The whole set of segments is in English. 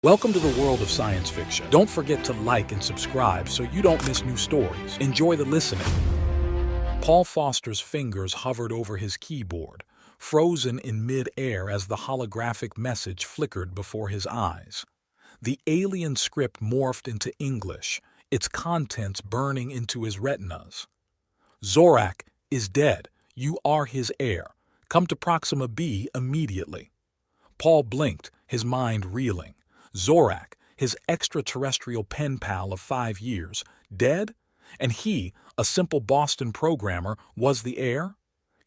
Welcome to the world of science fiction. Don't forget to like and subscribe so you don't miss new stories. Enjoy the listening. Paul Foster's fingers hovered over his keyboard, frozen in mid-air as the holographic message flickered before his eyes. The alien script morphed into English, its contents burning into his retinas. Zorak is dead. You are his heir. Come to Proxima B immediately. Paul blinked, his mind reeling. Zorak, his extraterrestrial pen pal of 5 years, dead? And he, a simple Boston programmer, was the heir?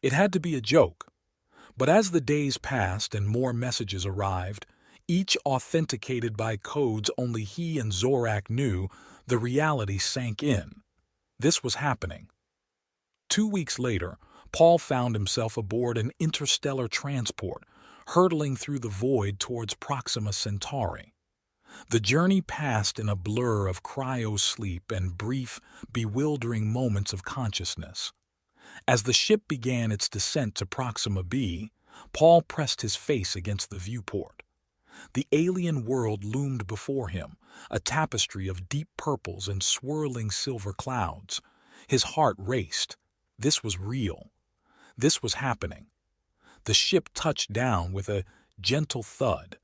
It had to be a joke. But as the days passed and more messages arrived, each authenticated by codes only he and Zorak knew, the reality sank in. This was happening. 2 weeks later, Paul found himself aboard an interstellar transport, hurtling through the void towards Proxima Centauri. The journey passed in a blur of cryo-sleep and brief, bewildering moments of consciousness. As the ship began its descent to Proxima B, Paul pressed his face against the viewport. The alien world loomed before him, a tapestry of deep purples and swirling silver clouds. His heart raced. This was real. This was happening. The ship touched down with a gentle thud.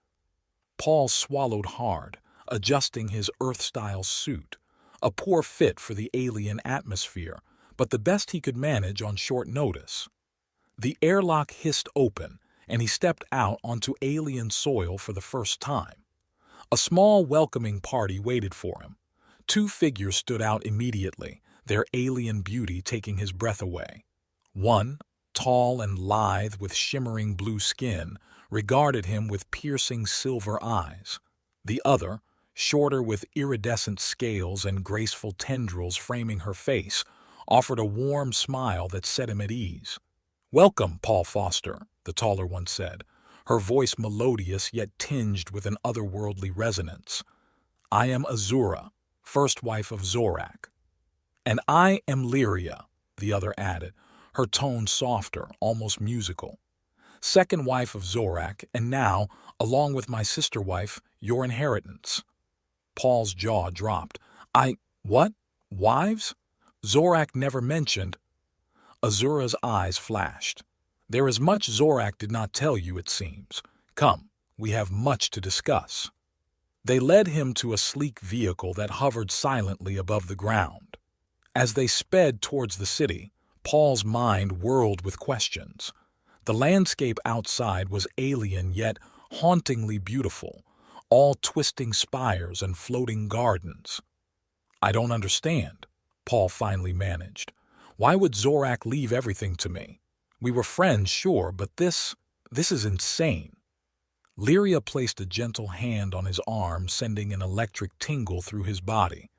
Paul swallowed hard, adjusting his Earth-style suit, a poor fit for the alien atmosphere, but the best he could manage on short notice. The airlock hissed open, and he stepped out onto alien soil for the first time. A small, welcoming party waited for him. 2 figures stood out immediately, their alien beauty taking his breath away. One, tall and lithe with shimmering blue skin, regarded him with piercing silver eyes. The other, shorter with iridescent scales and graceful tendrils framing her face, offered a warm smile that set him at ease. "Welcome, Paul Foster," the taller one said, her voice melodious yet tinged with an otherworldly resonance. "I am Azura, first wife of Zorak." "And I am Lyria," the other added, her tone softer, almost musical. "Second wife of Zorak, and now, along with my sister wife, your inheritance." Paul's jaw dropped. What? Wives? Zorak never mentioned." Azura's eyes flashed. "There is much Zorak did not tell you, it seems. Come, we have much to discuss." They led him to a sleek vehicle that hovered silently above the ground. As they sped towards the city, Paul's mind whirled with questions. The landscape outside was alien yet hauntingly beautiful, all twisting spires and floating gardens. "I don't understand," Paul finally managed. "Why would Zorak leave everything to me? We were friends, sure, but this is insane." Lyria placed a gentle hand on his arm, sending an electric tingle through his body.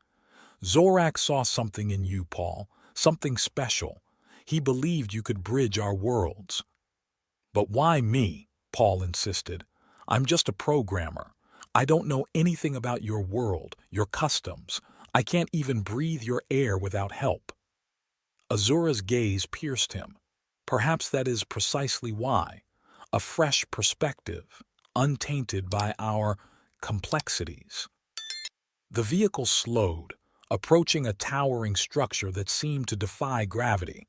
"Zorak saw something in you, Paul, something special. He believed you could bridge our worlds." "But why me?" Paul insisted. "I'm just a programmer. I don't know anything about your world, your customs. I can't even breathe your air without help." Azura's gaze pierced him. "Perhaps that is precisely why. A fresh perspective, untainted by our complexities." The vehicle slowed, approaching a towering structure that seemed to defy gravity.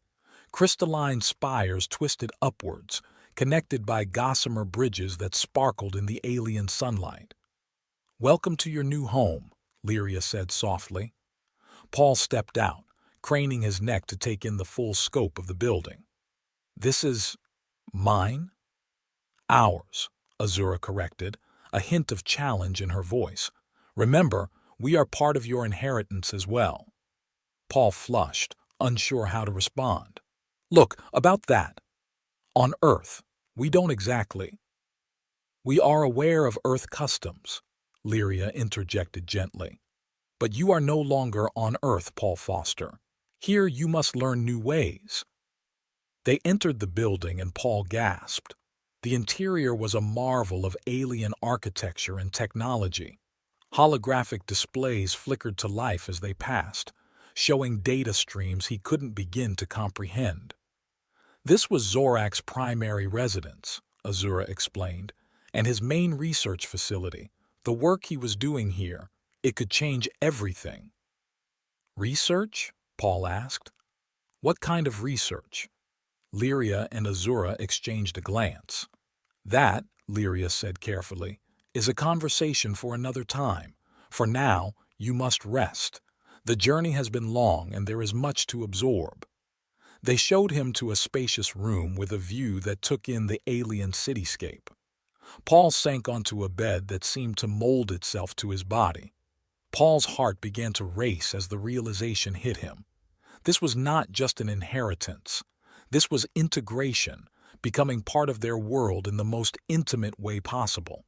Crystalline spires twisted upwards, connected by gossamer bridges that sparkled in the alien sunlight. "Welcome to your new home," Lyria said softly. Paul stepped out, craning his neck to take in the full scope of the building. "This is mine?" "Ours," Azura corrected, a hint of challenge in her voice. "Remember, we are part of your inheritance as well." Paul flushed, unsure how to respond. "Look, about that. On Earth, we don't exactly—" "We are aware of Earth customs," Lyria interjected gently. "But you are no longer on Earth, Paul Foster. Here you must learn new ways." They entered the building and Paul gasped. The interior was a marvel of alien architecture and technology. Holographic displays flickered to life as they passed, showing data streams he couldn't begin to comprehend. "This was Zorak's primary residence," Azura explained, "and his main research facility, The work he was doing here, it could change everything. Research? Paul asked. What kind of research? Lyria and Azura exchanged a glance. That, Lyria said carefully, is a conversation for another time. For now, you must rest. The journey has been long and there is much to absorb. They showed him to a spacious room with a view that took in the alien cityscape. Paul sank onto a bed that seemed to mold itself to his body. Paul's heart began to race as the realization hit him. This was not just an inheritance. This was integration, becoming part of their world in the most intimate way possible.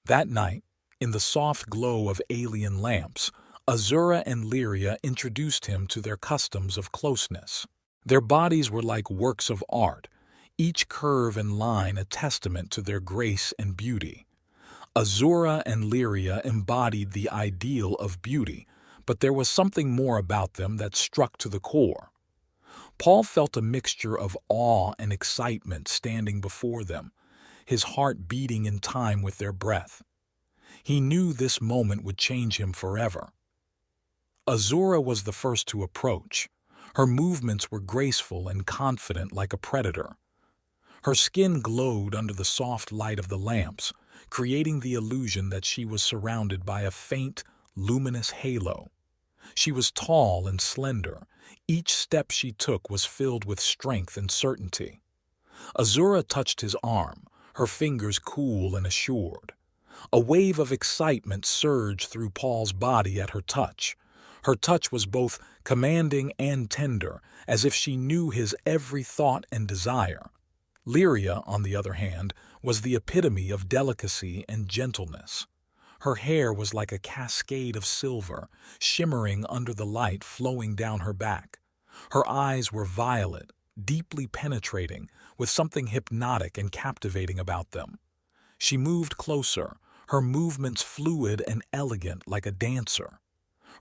That night, in the soft glow of alien lamps, Azura and Lyria introduced him to their customs of closeness. Their bodies were like works of art, each curve and line a testament to their grace and beauty. Azura and Lyria embodied the ideal of beauty, but there was something more about them that struck to the core. Paul felt a mixture of awe and excitement standing before them, his heart beating in time with their breath. He knew this moment would change him forever. Azura was the first to approach. Her movements were graceful and confident like a predator. Her skin glowed under the soft light of the lamps, creating the illusion that she was surrounded by a faint, luminous halo. She was tall and slender. Each step she took was filled with strength and certainty. Azura touched his arm, her fingers cool and assured. A wave of excitement surged through Paul's body at her touch. Her touch was both commanding and tender, as if she knew his every thought and desire. Lyria, on the other hand, was the epitome of delicacy and gentleness. Her hair was like a cascade of silver, shimmering under the light flowing down her back. Her eyes were violet, deeply penetrating, with something hypnotic and captivating about them. She moved closer, her movements fluid and elegant like a dancer.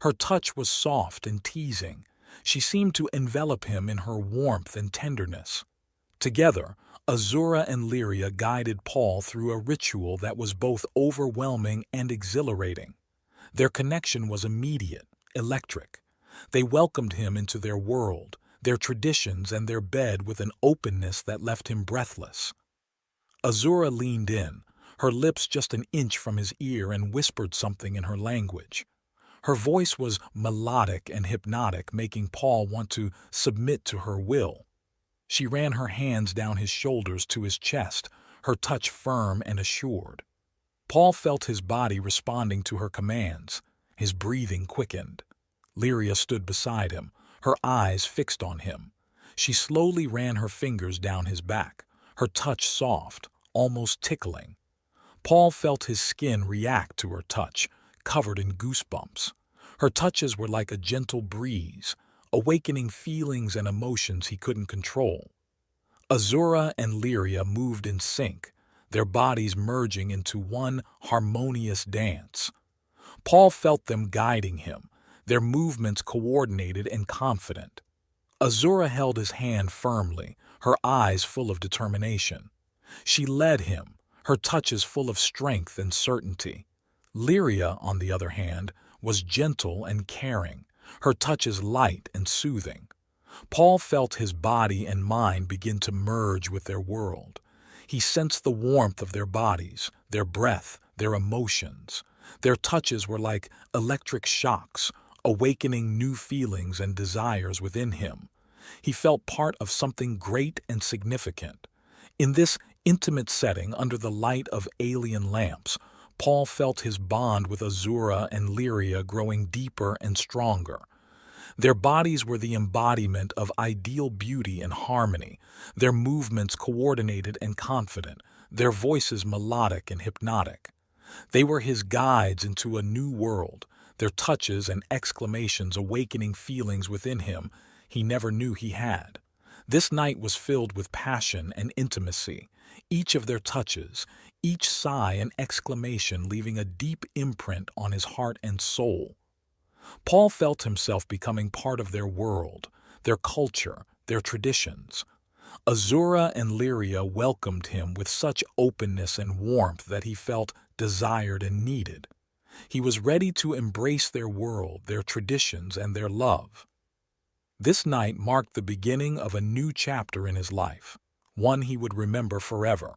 Her touch was soft and teasing. She seemed to envelop him in her warmth and tenderness. Together, Azura and Lyria guided Paul through a ritual that was both overwhelming and exhilarating. Their connection was immediate, electric. They welcomed him into their world, their traditions and their bed with an openness that left him breathless. Azura leaned in, her lips just an inch from his ear, and whispered something in her language. Her voice was melodic and hypnotic, making Paul want to submit to her will. She ran her hands down his shoulders to his chest, her touch firm and assured. Paul felt his body responding to her commands. His breathing quickened. Lyria stood beside him, her eyes fixed on him. She slowly ran her fingers down his back, her touch soft, almost tickling. Paul felt his skin react to her touch, covered in goosebumps. Her touches were like a gentle breeze, awakening feelings and emotions he couldn't control. Azura and Lyria moved in sync, their bodies merging into one harmonious dance. Paul felt them guiding him, their movements coordinated and confident. Azura held his hand firmly, her eyes full of determination. She led him, her touches full of strength and certainty. Lyria, on the other hand, was gentle and caring, her touches light and soothing. Paul felt his body and mind begin to merge with their world. He sensed the warmth of their bodies, their breath, their emotions. Their touches were like electric shocks, awakening new feelings and desires within him. He felt part of something great and significant. In this intimate setting under the light of alien lamps, Paul felt his bond with Azura and Lyria growing deeper and stronger. Their bodies were the embodiment of ideal beauty and harmony, their movements coordinated and confident, their voices melodic and hypnotic. They were his guides into a new world, their touches and exclamations awakening feelings within him he never knew he had. This night was filled with passion and intimacy, each of their touches, each sigh and exclamation leaving a deep imprint on his heart and soul. Paul felt himself becoming part of their world, their culture, their traditions. Azura and Lyria welcomed him with such openness and warmth that he felt desired, and needed. He was ready to embrace their world, their traditions, and their love. This night marked the beginning of a new chapter in his life, one he would remember forever.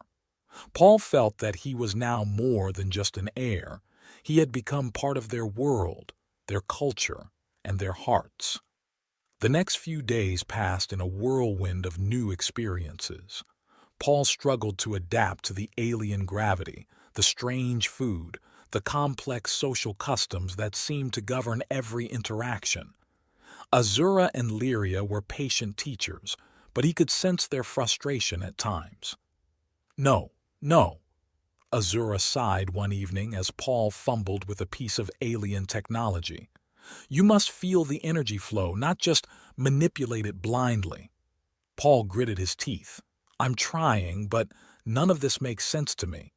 Paul felt that he was now more than just an heir. He had become part of their world, their culture, and their hearts. The next few days passed in a whirlwind of new experiences. Paul struggled to adapt to the alien gravity, the strange food, the complex social customs that seemed to govern every interaction. Azura and Lyria were patient teachers, but he could sense their frustration at times. "No, no," Azura sighed one evening as Paul fumbled with a piece of alien technology. "You must feel the energy flow, not just manipulate it blindly." Paul gritted his teeth. "I'm trying, but none of this makes sense to me.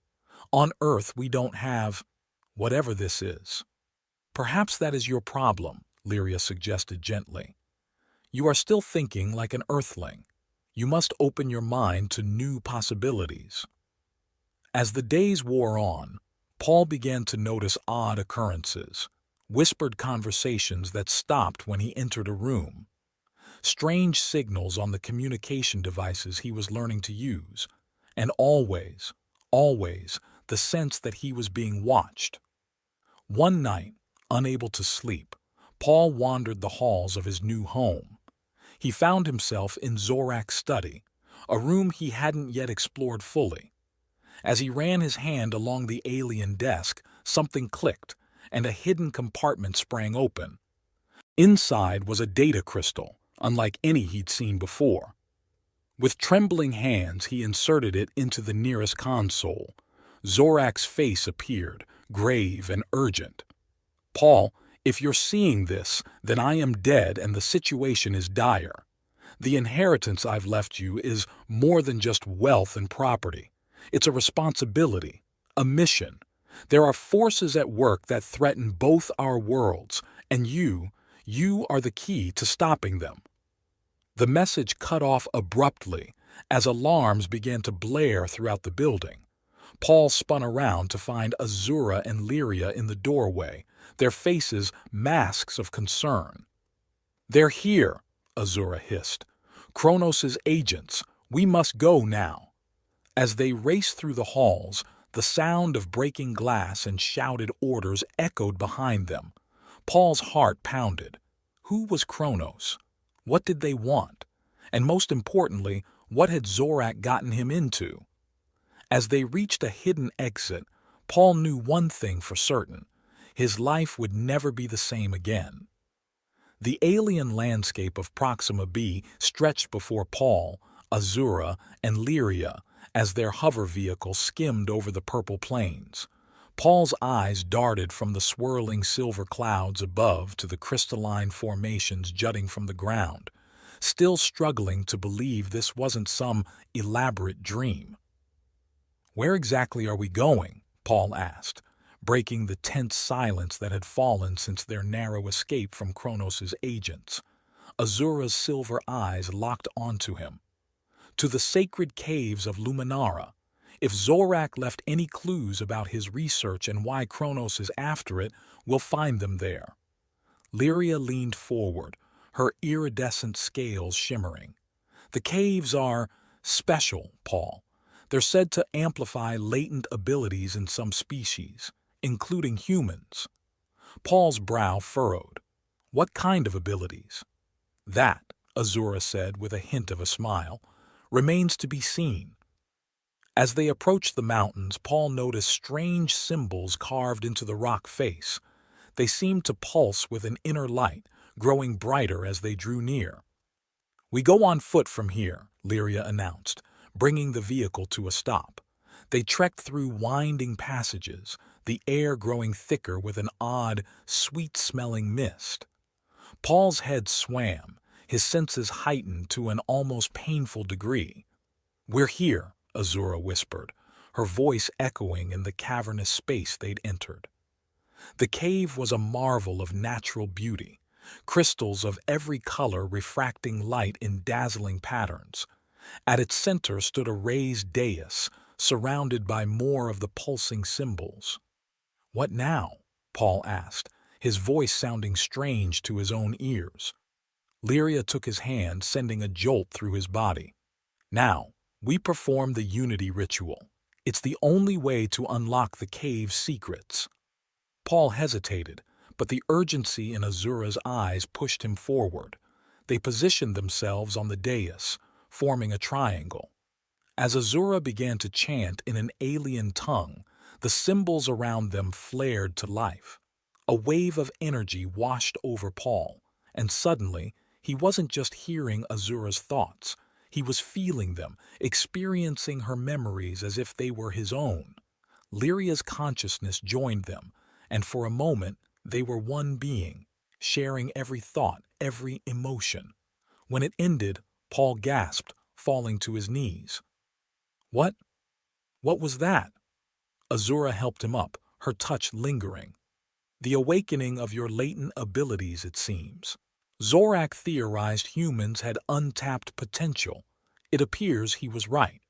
On Earth, we don't have whatever this is." "Perhaps that is your problem," Lyria suggested gently. "You are still thinking like an Earthling. You must open your mind to new possibilities." As the days wore on, Paul began to notice odd occurrences, whispered conversations that stopped when he entered a room, strange signals on the communication devices he was learning to use, and always, the sense that he was being watched. One night, unable to sleep, Paul wandered the halls of his new home. He found himself in Zorak's study, a room he hadn't yet explored fully. As he ran his hand along the alien desk, something clicked, and a hidden compartment sprang open. Inside was a data crystal, unlike any he'd seen before. With trembling hands, he inserted it into the nearest console. Zorak's face appeared, grave and urgent. "Paul, if you're seeing this, then I am dead and the situation is dire. The inheritance I've left you is more than just wealth and property. It's a responsibility, a mission. There are forces at work that threaten both our worlds, and you are the key to stopping them." The message cut off abruptly as alarms began to blare throughout the building. Paul spun around to find Azura and Lyria in the doorway, their faces masks of concern. "They're here," Azura hissed. "Kronos' agents. We must go now." As they raced through the halls, the sound of breaking glass and shouted orders echoed behind them. Paul's heart pounded. Who was Kronos? What did they want? And most importantly, what had Zorak gotten him into? As they reached a hidden exit, Paul knew one thing for certain. His life would never be the same again. The alien landscape of Proxima B stretched before Paul, Azura, and Lyria as their hover vehicle skimmed over the purple plains. Paul's eyes darted from the swirling silver clouds above to the crystalline formations jutting from the ground, still struggling to believe this wasn't some elaborate dream. "Where exactly are we going?" Paul asked, breaking the tense silence that had fallen since their narrow escape from Kronos' agents. Azura's silver eyes locked onto him. "To the sacred caves of Luminara. If Zorak left any clues about his research and why Kronos is after it, we'll find them there." Lyria leaned forward, her iridescent scales shimmering. "The caves are special, Paul. They're said to amplify latent abilities in some species, including humans." Paul's brow furrowed. "What kind of abilities?" "That," Azura said with a hint of a smile, "remains to be seen." As they approached the mountains, Paul noticed strange symbols carved into the rock face. They seemed to pulse with an inner light, growing brighter as they drew near. "We go on foot from here," Lyria announced, bringing the vehicle to a stop. They trekked through winding passages, the air growing thicker with an odd, sweet-smelling mist. Paul's head swam, his senses heightened to an almost painful degree. "We're here," Azura whispered, her voice echoing in the cavernous space they'd entered. The cave was a marvel of natural beauty, crystals of every color refracting light in dazzling patterns. At its center stood a raised dais, surrounded by more of the pulsing symbols. "What now?" Paul asked, his voice sounding strange to his own ears. Lyria took his hand, sending a jolt through his body. "Now, we perform the unity ritual. It's the only way to unlock the cave's secrets." Paul hesitated, but the urgency in Azura's eyes pushed him forward. They positioned themselves on the dais, forming a triangle. As Azura began to chant in an alien tongue, the symbols around them flared to life. A wave of energy washed over Paul, and suddenly, he wasn't just hearing Azura's thoughts. He was feeling them, experiencing her memories as if they were his own. Lyria's consciousness joined them, and for a moment, they were one being, sharing every thought, every emotion. When it ended, Paul gasped, falling to his knees. "What? What was that?" Azura helped him up, her touch lingering. "The awakening of your latent abilities, it seems. Zorak theorized humans had untapped potential. It appears he was right."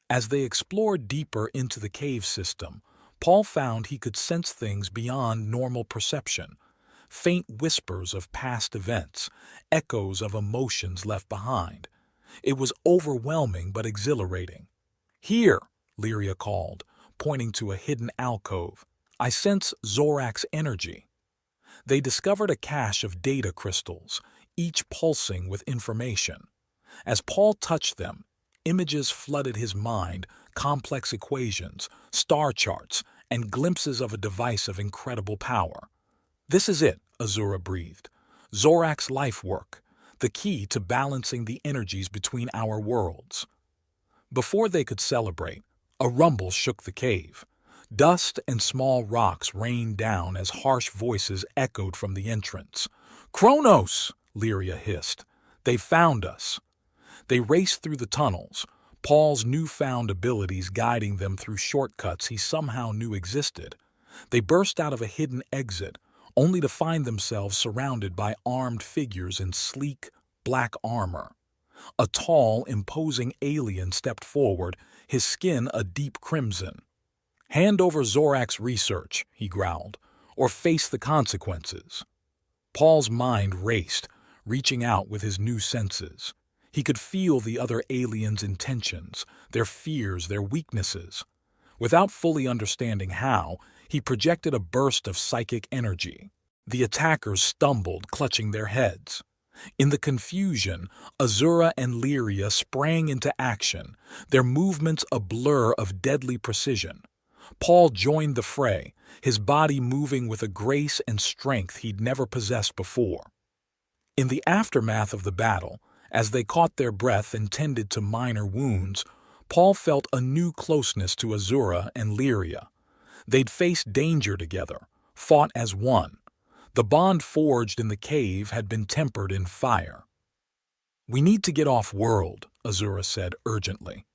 As they explored deeper into the cave system, Paul found he could sense things beyond normal perception. Faint whispers of past events, echoes of emotions left behind. It was overwhelming but exhilarating. "Here," Lyria called, pointing to a hidden alcove. "I sense Zorak's energy." They discovered a cache of data crystals, each pulsing with information. As Paul touched them, images flooded his mind, complex equations, star charts, and glimpses of a device of incredible power. "This is it," Azura breathed. "Zorak's life work, the key to balancing the energies between our worlds." Before they could celebrate, a rumble shook the cave. Dust and small rocks rained down as harsh voices echoed from the entrance. "Kronos!" Lyria hissed. "They found us." They raced through the tunnels, Paul's newfound abilities guiding them through shortcuts he somehow knew existed. They burst out of a hidden exit, only to find themselves surrounded by armed figures in sleek, black armor. A tall, imposing alien stepped forward, his skin a deep crimson. "Hand over Zorak's research," he growled, "or face the consequences." Paul's mind raced, reaching out with his new senses. He could feel the other aliens' intentions, their fears, their weaknesses. Without fully understanding how, he projected a burst of psychic energy. The attackers stumbled, clutching their heads. In the confusion, Azura and Lyria sprang into action, their movements a blur of deadly precision. Paul joined the fray, his body moving with a grace and strength he'd never possessed before. In the aftermath of the battle, as they caught their breath and tended to minor wounds, Paul felt a new closeness to Azura and Lyria. They'd faced danger together, fought as one. The bond forged in the cave had been tempered in fire. "We need to get off-world," Azura said urgently.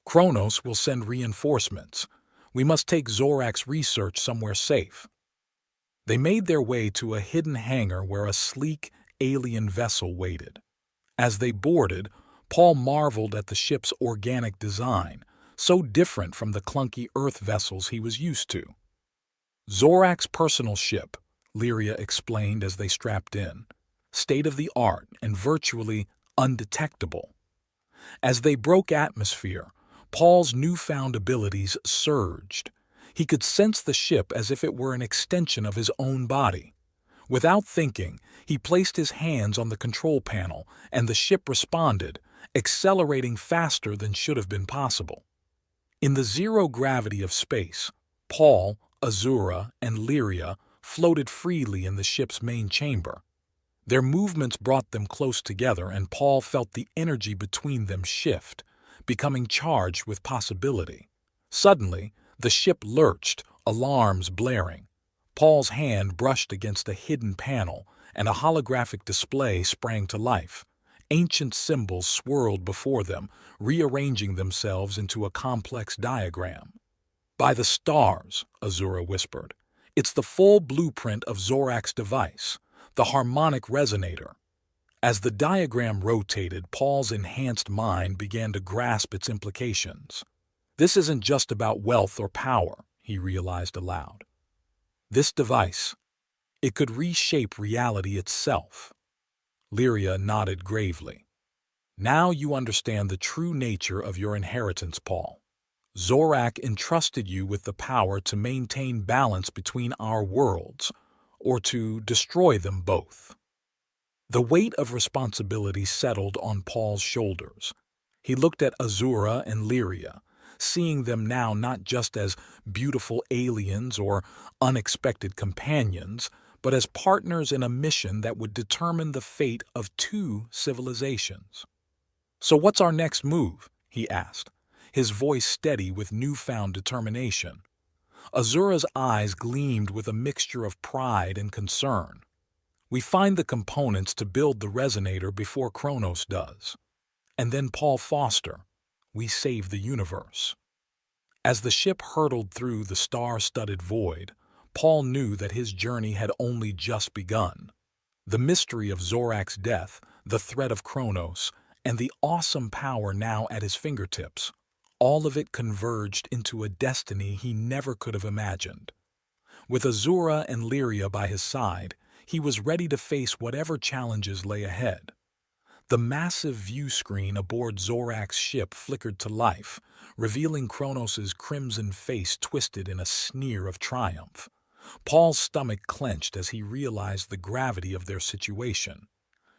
"Kronos will send reinforcements. We must take Zorak's research somewhere safe." They made their way to a hidden hangar where a sleek, alien vessel waited. As they boarded, Paul marveled at the ship's organic design, so different from the clunky Earth vessels he was used to. "Zorak's personal ship," Lyria explained as they strapped in, "state-of-the-art and virtually undetectable." As they broke atmosphere, Paul's newfound abilities surged. He could sense the ship as if it were an extension of his own body. Without thinking, he placed his hands on the control panel, and the ship responded, accelerating faster than should have been possible. In the zero gravity of space, Paul, Azura, and Lyria floated freely in the ship's main chamber. Their movements brought them close together, and Paul felt the energy between them shift, becoming charged with possibility. Suddenly, the ship lurched, alarms blaring. Paul's hand brushed against a hidden panel, and a holographic display sprang to life. Ancient symbols swirled before them, rearranging themselves into a complex diagram. "By the stars," Azura whispered. "It's the full blueprint of Zorak's device, the harmonic resonator." As the diagram rotated, Paul's enhanced mind began to grasp its implications. This isn't just about wealth or power, he realized aloud. This device, it could reshape reality itself. Lyria nodded gravely. Now you understand the true nature of your inheritance, Paul. Zorak entrusted you with the power to maintain balance between our worlds, or to destroy them both. The weight of responsibility settled on Paul's shoulders. He looked at Azura and Lyria, seeing them now not just as beautiful aliens or unexpected companions, but as partners in a mission that would determine the fate of two civilizations. "So what's our next move?" he asked, his voice steady with newfound determination. Azura's eyes gleamed with a mixture of pride and concern. "We find the components to build the resonator before Kronos does. And then, Paul Foster, we save the universe." As the ship hurtled through the star-studded void, Paul knew that his journey had only just begun. The mystery of Zorak's death, the threat of Kronos, and the awesome power now at his fingertips, all of it converged into a destiny he never could have imagined. With Azura and Lyria by his side, he was ready to face whatever challenges lay ahead. The massive view screen aboard Zorak's ship flickered to life, revealing Kronos' crimson face twisted in a sneer of triumph. Paul's stomach clenched as he realized the gravity of their situation.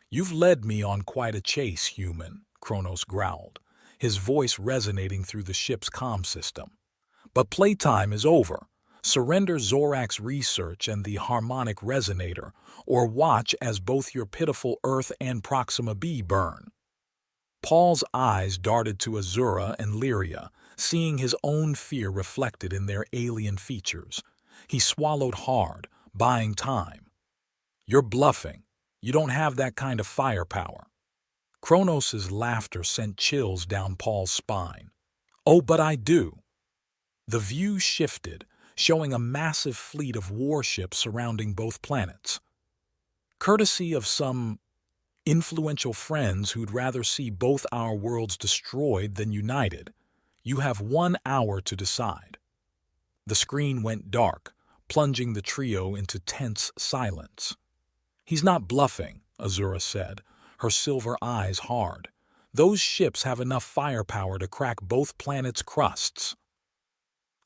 "You've led me on quite a chase, human," Kronos growled, his voice resonating through the ship's comm system. "But playtime is over. Surrender Zorak's research and the harmonic resonator, or watch as both your pitiful Earth and Proxima B burn." Paul's eyes darted to Azura and Lyria, seeing his own fear reflected in their alien features. He swallowed hard, buying time. "You're bluffing. You don't have that kind of firepower." Kronos' laughter sent chills down Paul's spine. "Oh, but I do." The view shifted, showing a massive fleet of warships surrounding both planets. Courtesy of some influential friends who'd rather see both our worlds destroyed than united, you have 1 hour to decide. The screen went dark, plunging the trio into tense silence. "He's not bluffing," Azura said, her silver eyes hard. "Those ships have enough firepower to crack both planets' crusts."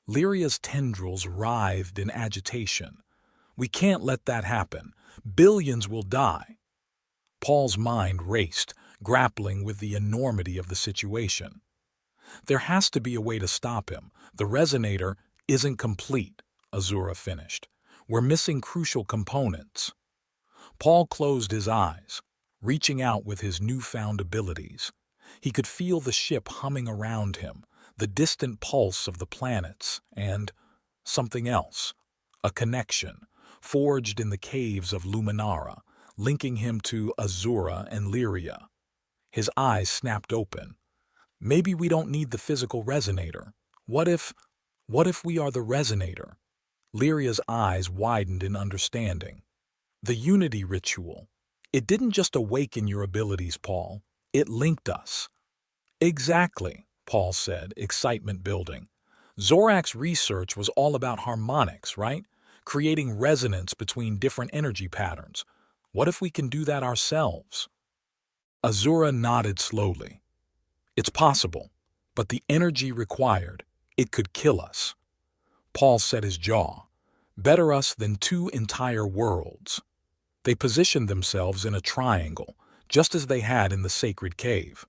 Lyria's tendrils writhed in agitation. "We can't let that happen. Billions will die." Paul's mind raced, grappling with the enormity of the situation. "There has to be a way to stop him. The resonator isn't complete," Azura finished. "We're missing crucial components." Paul closed his eyes, reaching out with his newfound abilities. He could feel the ship humming around him, the distant pulse of the planets, and something else, a connection, forged in the caves of Luminara, linking him to Azura and Lyria. His eyes snapped open. "Maybe we don't need the physical resonator. What if we are the resonator?" Lyria's eyes widened in understanding. "The unity ritual. It didn't just awaken your abilities, Paul. It linked us." "Exactly," Paul said, excitement building. "Zorak's research was all about harmonics, right? Creating resonance between different energy patterns. What if we can do that ourselves?" Azura nodded slowly. "It's possible, but the energy required, it could kill us." Paul set his jaw. "Better us than 2 entire worlds." They positioned themselves in a triangle, just as they had in the sacred cave.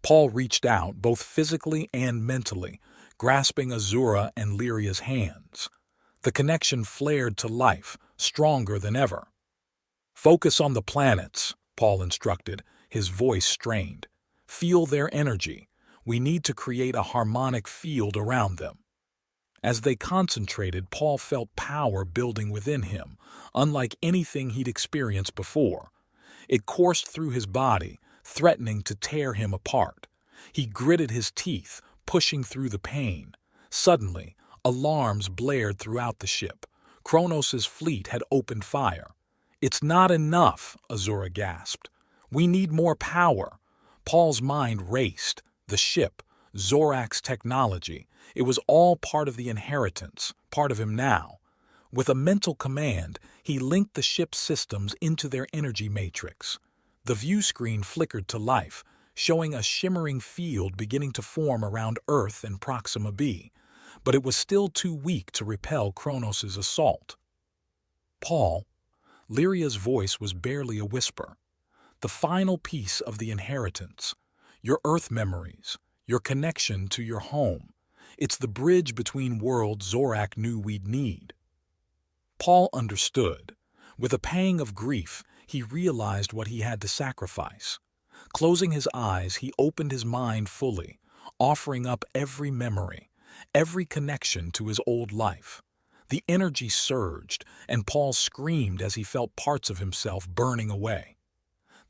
Paul reached out, both physically and mentally, grasping Azura and Lyria's hands. The connection flared to life, stronger than ever. "Focus on the planets," Paul instructed, his voice strained. "Feel their energy. We need to create a harmonic field around them." As they concentrated, Paul felt power building within him, unlike anything he'd experienced before. It coursed through his body, threatening to tear him apart. He gritted his teeth, pushing through the pain. Suddenly, alarms blared throughout the ship. Kronos' fleet had opened fire. "It's not enough," Azura gasped. "We need more power." Paul's mind raced. The ship, Zorak's technology. It was all part of the inheritance, part of him now. With a mental command, he linked the ship's systems into their energy matrix. The view screen flickered to life, showing a shimmering field beginning to form around Earth and Proxima b, but it was still too weak to repel Kronos' assault. Paul, Lyria's voice was barely a whisper. The final piece of the inheritance. Your Earth memories, your connection to your home. It's the bridge between worlds Zorak knew we'd need. Paul understood. With a pang of grief, he realized what he had to sacrifice. Closing his eyes, he opened his mind fully, offering up every memory, every connection to his old life. The energy surged, and Paul screamed as he felt parts of himself burning away.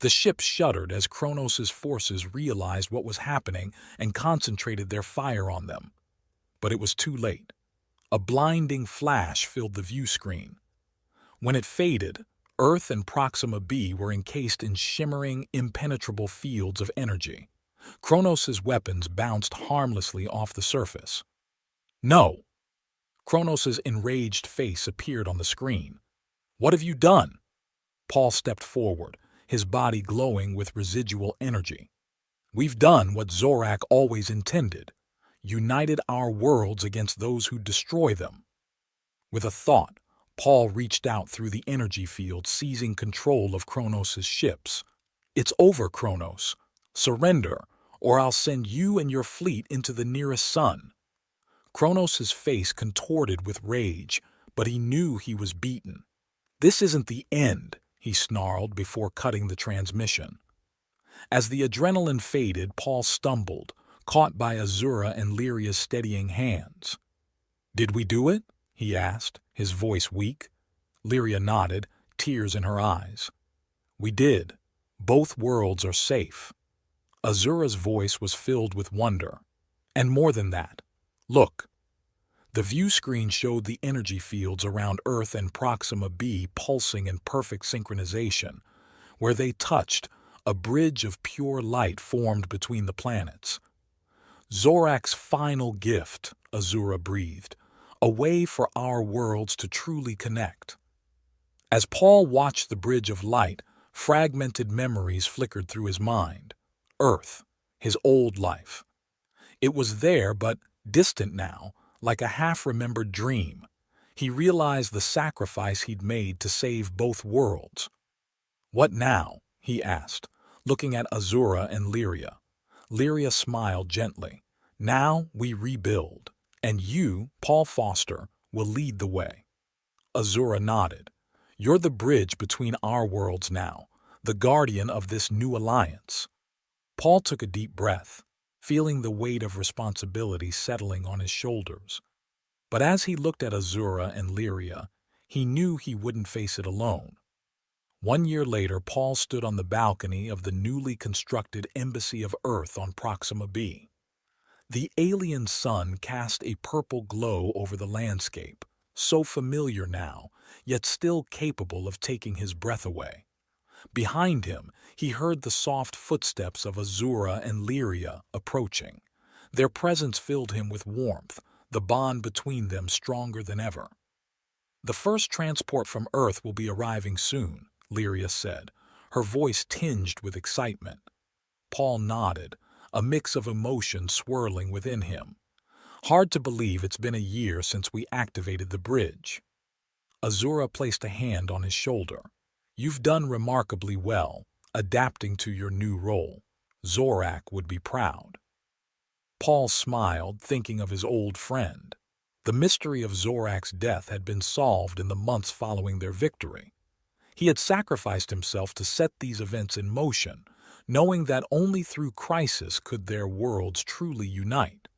The ship shuddered as Kronos' forces realized what was happening and concentrated their fire on them. But it was too late. A blinding flash filled the view screen. When it faded, Earth and Proxima b were encased in shimmering, impenetrable fields of energy. Kronos' weapons bounced harmlessly off the surface. No! Kronos' enraged face appeared on the screen. What have you done? Paul stepped forward, his body glowing with residual energy. We've done what Zorak always intended, united our worlds against those who destroy them. With a thought, Paul reached out through the energy field, seizing control of Kronos' ships. It's over, Kronos. Surrender, or I'll send you and your fleet into the nearest sun. Kronos' face contorted with rage, but he knew he was beaten. This isn't the end, he snarled before cutting the transmission. As the adrenaline faded, Paul stumbled, caught by Azura and Lyria's steadying hands. Did we do it? He asked, his voice weak. Lyria nodded, tears in her eyes. We did. Both worlds are safe. Azura's voice was filled with wonder. And more than that. Look. The view screen showed the energy fields around Earth and Proxima b pulsing in perfect synchronization. Where they touched, a bridge of pure light formed between the planets. Zorak's final gift, Azura breathed, a way for our worlds to truly connect. As Paul watched the bridge of light, fragmented memories flickered through his mind. Earth, his old life. It was there, but distant now, like a half-remembered dream. He realized the sacrifice he'd made to save both worlds. What now? He asked, looking at Azura and Lyria. Lyria smiled gently. Now we rebuild, and you, Paul Foster, will lead the way. Azura nodded. You're the bridge between our worlds now, the guardian of this new alliance. Paul took a deep breath, feeling the weight of responsibility settling on his shoulders. But as he looked at Azura and Lyria, he knew he wouldn't face it alone. 1 year later, Paul stood on the balcony of the newly constructed Embassy of Earth on Proxima b. The alien sun cast a purple glow over the landscape, so familiar now, yet still capable of taking his breath away. Behind him, he heard the soft footsteps of Azura and Lyria approaching. Their presence filled him with warmth, the bond between them stronger than ever. The first transport from Earth will be arriving soon, Lyria said, her voice tinged with excitement. Paul nodded, a mix of emotion swirling within him. Hard to believe it's been a year since we activated the bridge. Azura placed a hand on his shoulder. You've done remarkably well, adapting to your new role. Zorak would be proud. Paul smiled, thinking of his old friend. The mystery of Zorak's death had been solved in the months following their victory. He had sacrificed himself to set these events in motion, knowing that only through crisis could their worlds truly unite.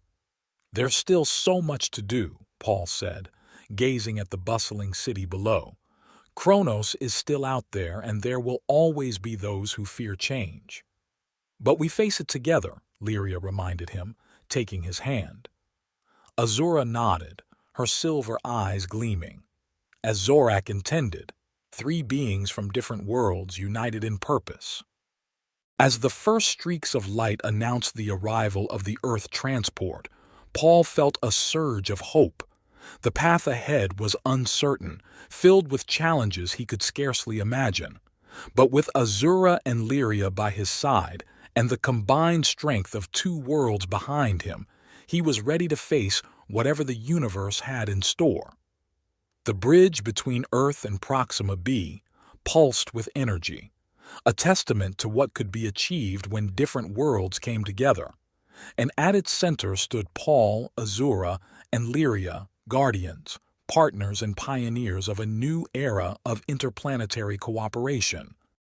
There's still so much to do, Paul said, gazing at the bustling city below. Kronos is still out there, and there will always be those who fear change. But we face it together, Lyria reminded him, taking his hand. Azura nodded, her silver eyes gleaming. As Zorak intended, 3 beings from different worlds united in purpose. As the first streaks of light announced the arrival of the Earth transport, Paul felt a surge of hope. The path ahead was uncertain, filled with challenges he could scarcely imagine. But with Azura and Lyria by his side, and the combined strength of two worlds behind him, he was ready to face whatever the universe had in store. The bridge between Earth and Proxima b pulsed with energy, a testament to what could be achieved when different worlds came together. And at its center stood Paul, Azura, and Lyria, guardians, partners and pioneers of a new era of interplanetary cooperation.